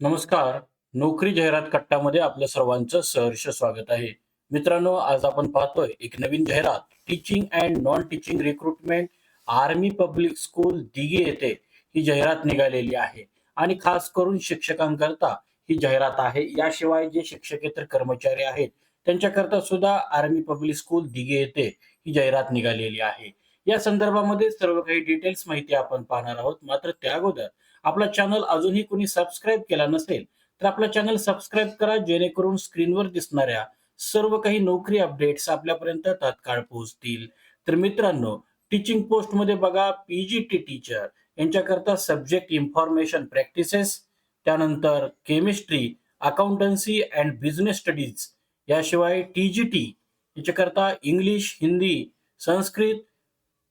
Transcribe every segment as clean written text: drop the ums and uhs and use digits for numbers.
नमस्कार. नोकरी जाहिरात कट्टामध्ये आपल्या सर्वांचं सहर्ष स्वागत आहे. मित्रांनो, आज आपण पाहतोय एक नवीन जाहिरात teaching and non teaching recruitment army public school Dighi येथे ही जाहिरात निघालेली आहे आणि खास करून शिक्षकांकरता ही जाहिरात आहे. याशिवाय जे शिक्षकेतर कर्मचारी आहेत त्यांच्याकरता सुद्धा आर्मी पब्लिक स्कूल दिघी येथे ही जाहिरात निघालेली आहे. या संदर्भामध्ये सर्व काही डिटेल्स माहिती आपण पाहणार आहोत. मात्र त्या अगोदर आपला चॅनल अजूनही कोणी सबस्क्राईब केला नसेल, तर आपला चॅनल सबस्क्राईब करा, जेणेकरून स्क्रीनवर दिसणाऱ्या सर्व काही नोकरी अपडेट्स आपल्यापर्यंत तात्काळ पोहोचतील. तर मित्रांनो, टीचिंग पोस्टमध्ये बघा पी-जी-टी टीचर यांच्याकरता सब्जेक्ट इन्फॉर्मेशन प्रॅक्टिसेस, त्यानंतर chemistry, accountancy and business studies, याशिवाय टी-जी-टी याच्याकरता English, Hindi, Sanskrit,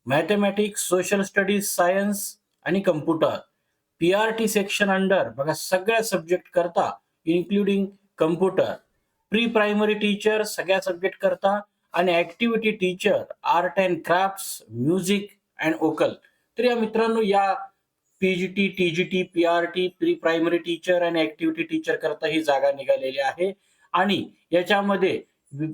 mathematics, social studies, science आणि कम्प्युटर. पी-आर-टी सेक्शन अंडर बघा सगळ्या सब्जेक्ट करता including computer. Pre primary teacher सगळ्या सब्जेक्ट करता आणि activity teacher art and crafts, music and vocal. तर या मित्रांनो, या PGT, TGT, PRT, pre primary teacher आणि ऍक्टिव्हिटी टीचर करता ही जागा निघालेली आहे. आणि याच्यामध्ये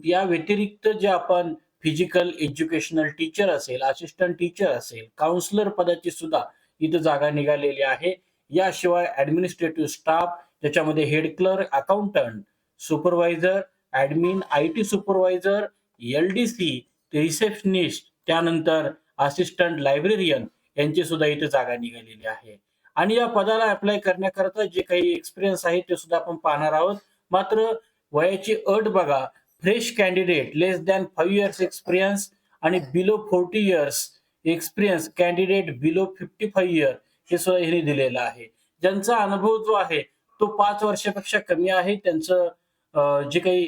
या व्यतिरिक्त जे आपण फिजिकल एज्युकेशनल टीचर असेल, असिस्टंट टीचर असेल, काउन्सिलर पदाची सुद्धा इथं जागा निघालेली आहे. याशिवाय ऍडमिनिस्ट्रेटिव्ह स्टाफ, त्याच्यामध्ये head clerk, accountant, supervisor, admin, IT supervisor, LDC, receptionist, त्यानंतर असिस्टंट लायब्रेरियन यांची सुद्धा इथे जागा निघालेली आहे. आणि या पदाला अप्लाय करण्याकरता जे काही एक्सपिरियन्स आहे ते सुद्धा आपण पाहणार आहोत. मात्र वयाची अट बघा, फ्रेश कॅन्डिडेट लेस दॅन 5 इयर्स एक्सपिरियन्स आणि below 40 years experience candidate below 55 year हे सुद्धा ह्यांनी दिलेलं आहे. ज्यांचा अनुभव जो आहे तो 5 वर्षापेक्षा कमी आहे, त्यांचं जे काही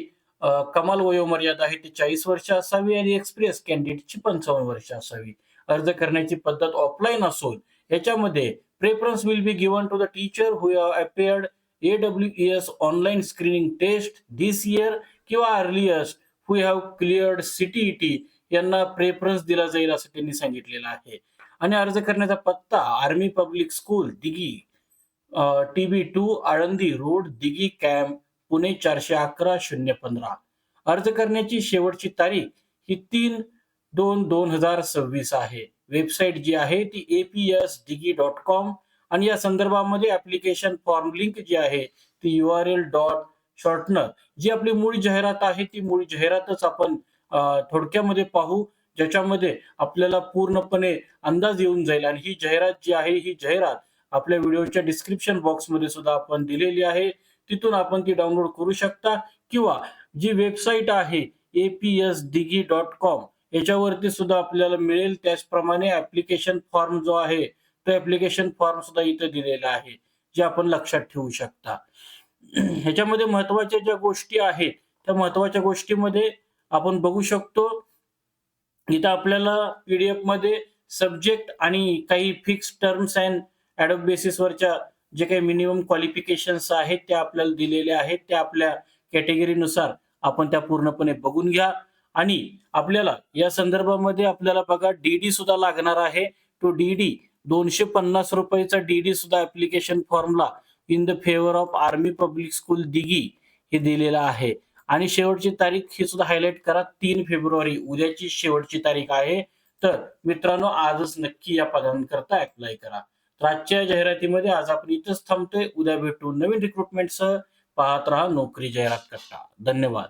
कमाल वयोमर्यादा आहे ती 40 वर्ष असावी आणि एक्सपिरियन्स कॅन्डिडेटची 55 वर्ष असावी. अर्ज करण्याची पद्धत ऑफलाईन असून याच्यामध्ये preference will be given to the teacher who have appeared AWES online screening test this year किंवा earliest who have cleared CTET यांना प्रेफरन्स दिला जाईल असं त्यांनी सांगितलेलं आहे. आणि अर्ज करण्याचा पत्ता army public school Dighi, TB2 Alandi road, Dighi camp, Pune 411-015. अर्ज करण्याची शेवटची तारीख ही 3/2/2026 आहे. वेबसाईट जी आहे ती apsdigi.com आणि या संदर्भामध्ये ऍप्लिकेशन फॉर्म लिंक जी आहे ती URL जी आपली मूळ जाहिरात आहे ती मूळ जाहिरातच आपण थोडक्यामध्ये पाहू, ज्याच्यामध्ये आपल्याला पूर्णपणे अंदाज येऊन जाईल. आणि ही जाहिरात जी आहे ही जाहिरात आपल्या व्हिडिओच्या डिस्क्रिप्शन बॉक्समध्ये सुद्धा आपण दिलेली आहे. तिथून आपण ती डाउनलोड करू शकता किंवा जी वेबसाईट आहे apsdigi.com याच्यावरती सुद्धा आपल्याला मिळेल. त्याचप्रमाणे ऍप्लिकेशन फॉर्म जो आहे तो ऍप्लिकेशन फॉर्म सुद्धा इथे दिलेला आहे, जे आपण लक्षात ठेवू शकता. ह्याच्यामध्ये महत्वाच्या ज्या गोष्टी आहेत त्या महत्वाच्या गोष्टीमध्ये आपण बघू शकतो. इथं आपल्याला पीडीएफ मध्ये सब्जेक्ट आणि काही फिक्स टर्म्स अँड ॲड बेसिसवरच्या जे काही मिनिमम क्वालिफिकेशन्स आहेत त्या आपल्याला दिलेल्या आहेत. त्या आपल्या कॅटेगरीनुसार आपण त्या पूर्णपणे बघून घ्या. आणि आपल्याला या संदर्भामध्ये आपल्याला बघा डीडी सुद्धा लागणार आहे. तो डीडी ₹250 डीडी सुद्धा application फॉर्मला in the favour of army public school Dighi हे दिलेला आहे. आणि शेवटची तारीख ही सुद्धा हायलाइट करा, 3 फेब्रुवारी उद्याची शेवटची तारीख आहे. तर मित्रांनो, आजच नक्की या पदांकरता अप्लाय करा. तर आजच्या जाहिरातीमध्ये आज आपण इथंच थांबतोय. उद्या भेटू नवीन रिक्रुटमेंटसह. पाहत रहा नोकरी जाहिरात कट्टा. धन्यवाद.